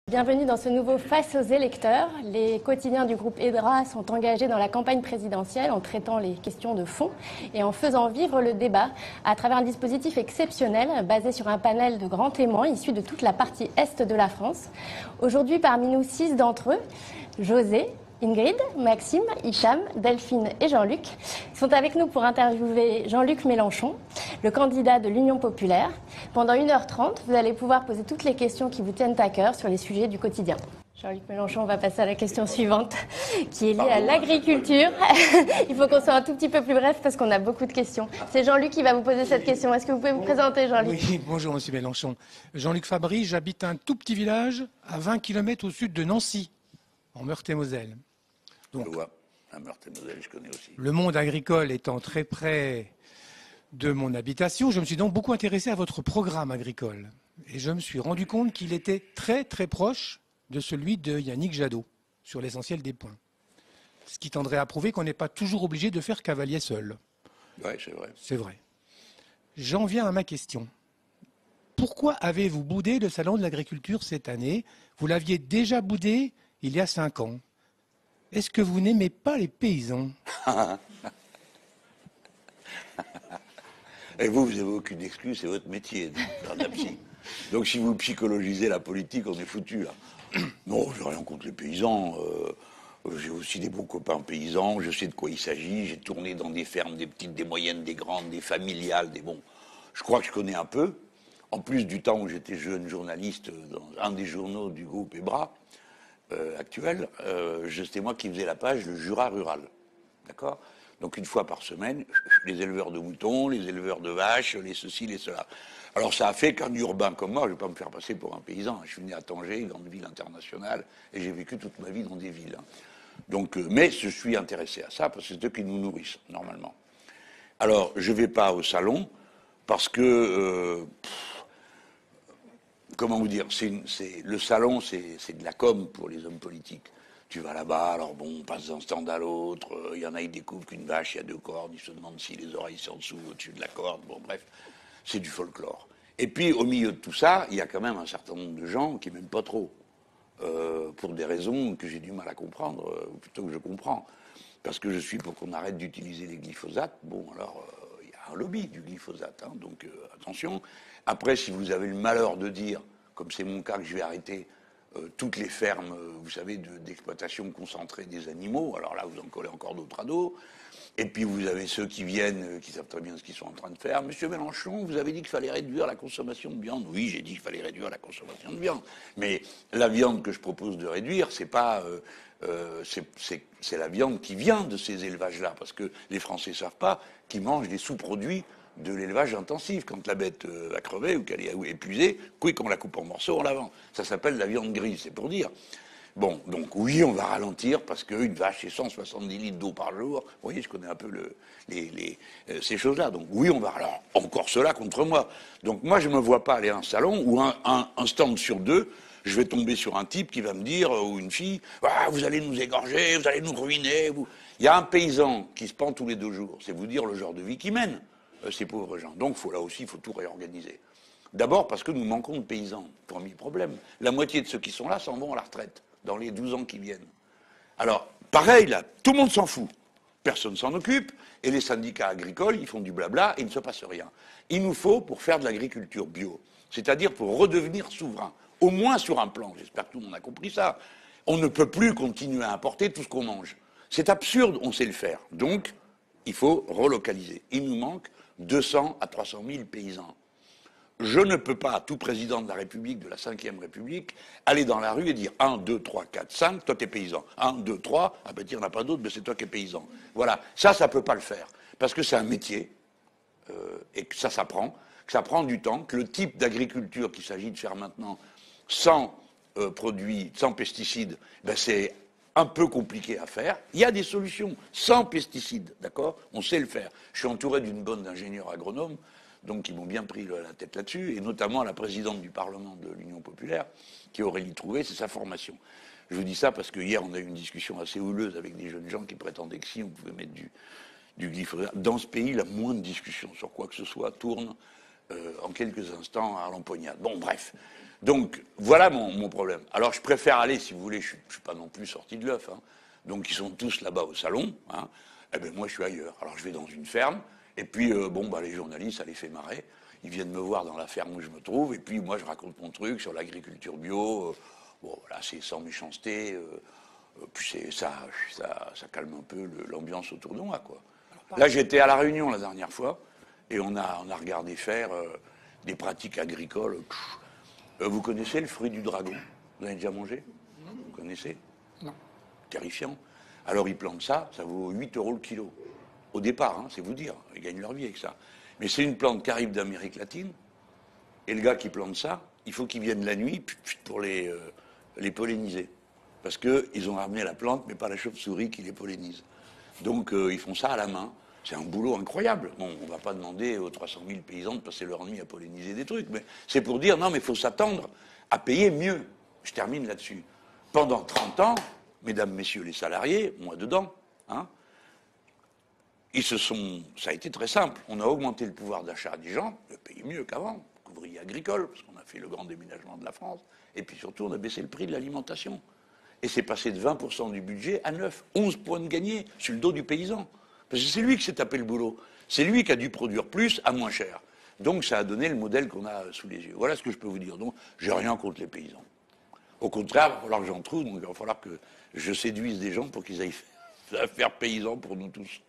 Bienvenue dans ce nouveau Face aux électeurs. Les quotidiens du groupe EDRA sont engagés dans la campagne présidentielle en traitant les questions de fond et en faisant vivre le débat à travers un dispositif exceptionnel basé sur un panel de grands témoins issus de toute la partie est de la France. Aujourd'hui, parmi nous, 6 d'entre eux, José, Ingrid, Maxime, Hicham, Delphine et Jean-Luc sont avec nous pour interviewer Jean-Luc Mélenchon, le candidat de l'Union populaire. Pendant 1h30, vous allez pouvoir poser toutes les questions qui vous tiennent à cœur sur les sujets du quotidien. Jean-Luc Mélenchon, on va passer à la question suivante, qui est liée à l'agriculture. Il faut qu'on soit un tout petit peu plus bref parce qu'on a beaucoup de questions. C'est Jean-Luc qui va vous poser cette question. Est-ce que vous pouvez vous présenter, Jean-Luc ? Oui, bonjour, monsieur Mélenchon. Jean-Luc Fabry, j'habite un tout petit village à 20 km au sud de Nancy, en Meurthe-et-Moselle. Donc, je vois, à Meurthe-et-Moselle, je connais aussi. Le monde agricole étant très près de mon habitation, je me suis donc beaucoup intéressé à votre programme agricole. Et je me suis rendu compte qu'il était très très proche de celui de Yannick Jadot, sur l'essentiel des points. Ce qui tendrait à prouver qu'on n'est pas toujours obligé de faire cavalier seul. Oui, c'est vrai. C'est vrai. J'en viens à ma question. Pourquoi avez-vous boudé le salon de l'agriculture cette année ? Vous l'aviez déjà boudé il y a 5 ans. Est-ce que vous n'aimez pas les paysans ? Et vous n'avez aucune excuse, c'est votre métier, faire de la psy. Donc si vous psychologisez la politique, on est foutu, là. Non, j'ai rien contre les paysans. J'ai aussi des bons copains paysans, je sais de quoi il s'agit. J'ai tourné dans des fermes, des petites, des moyennes, des grandes, des familiales, des bons. Je crois que je connais un peu. En plus du temps où j'étais jeune journaliste dans un des journaux du groupe EBRA, actuel, c'était moi qui faisais la page Le Jura rural. D'accord ? Donc une fois par semaine, les éleveurs de moutons, les éleveurs de vaches, les ceci, les cela. Alors ça a fait qu'un urbain comme moi, je ne vais pas me faire passer pour un paysan. Je suis né à Tanger, grande ville internationale, et j'ai vécu toute ma vie dans des villes. Donc, mais je suis intéressé à ça parce que c'est eux qui nous nourrissent, normalement. Alors, je ne vais pas au salon parce que... comment vous dire, le salon, c'est de la com pour les hommes politiques. Tu vas là-bas, alors bon, on passe d'un stand à l'autre, il y en a, ils découvrent qu'une vache, il y a 2 cordes, ils se demandent si les oreilles sont en dessous, au-dessus de la corde, bon bref, c'est du folklore. Et puis, au milieu de tout ça, il y a quand même un certain nombre de gens qui m'aiment pas trop, pour des raisons que j'ai du mal à comprendre, ou plutôt que je comprends. Parce que je suis pour qu'on arrête d'utiliser les glyphosates. Bon, alors, il y a un lobby du glyphosate, hein, donc attention. Après, si vous avez le malheur de dire, comme c'est mon cas, que je vais arrêter toutes les fermes, vous savez, d'exploitation concentrée des animaux, alors là, vous en collez encore d'autres à dos. Et puis, vous avez ceux qui viennent, qui savent très bien ce qu'ils sont en train de faire. Monsieur Mélenchon, vous avez dit qu'il fallait réduire la consommation de viande. Oui, j'ai dit qu'il fallait réduire la consommation de viande. Mais la viande que je propose de réduire, c'est pas... c'est la viande qui vient de ces élevages-là, parce que les Français ne savent pas qu'ils mangent des sous-produits de l'élevage intensif. Quand la bête va crever ou qu'elle est épuisée, quick, on la coupe en morceaux, on la vend. Ça s'appelle la viande grise, c'est pour dire. Bon, donc oui, on va ralentir parce qu'une vache, c'est 170 litres d'eau par jour. Vous voyez, je connais un peu ces choses-là. Donc oui, on va ralentir. Encore cela contre moi. Donc moi, je ne me vois pas aller à un salon où un stand sur 2, je vais tomber sur un type qui va me dire, ou une fille, ah, vous allez nous égorger, vous allez nous ruiner. Il y a un paysan qui se pend tous les 2 jours. C'est vous dire le genre de vie qu'il mène, ces pauvres gens. Donc là aussi, il faut tout réorganiser. D'abord parce que nous manquons de paysans. Premier problème. La moitié de ceux qui sont là s'en vont à la retraite dans les 12 ans qui viennent. Alors, pareil, là, tout le monde s'en fout. Personne s'en occupe. Et les syndicats agricoles, ils font du blabla et il ne se passe rien. Il nous faut, pour faire de l'agriculture bio, c'est-à-dire pour redevenir souverain, au moins sur un plan, j'espère que tout le monde a compris ça, on ne peut plus continuer à importer tout ce qu'on mange. C'est absurde, on sait le faire. Donc, il faut relocaliser. Il nous manque 200 à 300 000 paysans. Je ne peux pas, tout président de la République, de la 5e République, aller dans la rue et dire 1, 2, 3, 4, 5, toi t'es paysan. 1, 2, 3, ah ben il n'y en a pas d'autres, mais c'est toi qui es paysan. Voilà, ça ne peut pas le faire. Parce que c'est un métier, et que ça s'apprend, que ça prend du temps, que le type d'agriculture qu'il s'agit de faire maintenant, sans produits, sans pesticides, ben c'est un peu compliqué à faire. Il y a des solutions, sans pesticides, d'accord ? On sait le faire. Je suis entouré d'une bande d'ingénieurs agronomes, donc ils m'ont bien pris la tête là-dessus, et notamment la présidente du Parlement de l'Union populaire, qui est Aurélie Trouvé, c'est sa formation. Je vous dis ça parce que hier, on a eu une discussion assez houleuse avec des jeunes gens qui prétendaient que si on pouvait mettre du glyphosate. Dans ce pays, la moindre discussion sur quoi que ce soit tourne en quelques instants à l'empoignade. Bon, bref. Donc, voilà mon problème. Alors, je préfère aller, si vous voulez, je ne suis pas non plus sorti de l'œuf. Hein. Donc, ils sont tous là-bas au salon. Hein. Eh bien, moi, je suis ailleurs. Alors, je vais dans une ferme. Et puis, les journalistes, ça les fait marrer. Ils viennent me voir dans la ferme où je me trouve. Et puis, moi, je raconte mon truc sur l'agriculture bio. Voilà, c'est sans méchanceté. Puis, ça calme un peu l'ambiance autour de moi, quoi. Là, j'étais à La Réunion la dernière fois. Et on a regardé faire des pratiques agricoles. Vous connaissez le fruit du dragon? Vous avez déjà mangé? Vous connaissez? Non. Terrifiant. Alors ils plantent ça vaut 8 € le kilo. Au départ, hein, c'est vous dire, ils gagnent leur vie avec ça. Mais c'est une plante qui arrive d'Amérique latine, et le gars qui plante ça, il faut qu'il vienne la nuit pour les polliniser. Parce qu'ils ont ramené la plante, mais pas la chauve-souris qui les pollinise. Donc ils font ça à la main. C'est un boulot incroyable. Bon, on ne va pas demander aux 300 000 paysans de passer leur nuit à polliniser des trucs, mais c'est pour dire, non, mais il faut s'attendre à payer mieux. Je termine là-dessus. Pendant 30 ans, mesdames, messieurs les salariés, moi dedans, hein, ça a été très simple. On a augmenté le pouvoir d'achat des gens, le payer mieux qu'avant, ouvriers agricoles, parce qu'on a fait le grand déménagement de la France, et puis surtout, on a baissé le prix de l'alimentation. Et c'est passé de 20% du budget à 9, 11 points de gagné sur le dos du paysan. Parce que c'est lui qui s'est tapé le boulot. C'est lui qui a dû produire plus à moins cher. Donc ça a donné le modèle qu'on a sous les yeux. Voilà ce que je peux vous dire. Donc j'ai rien contre les paysans. Au contraire, il va falloir que j'en trouve, donc il va falloir que je séduise des gens pour qu'ils aillent faire paysan pour nous tous.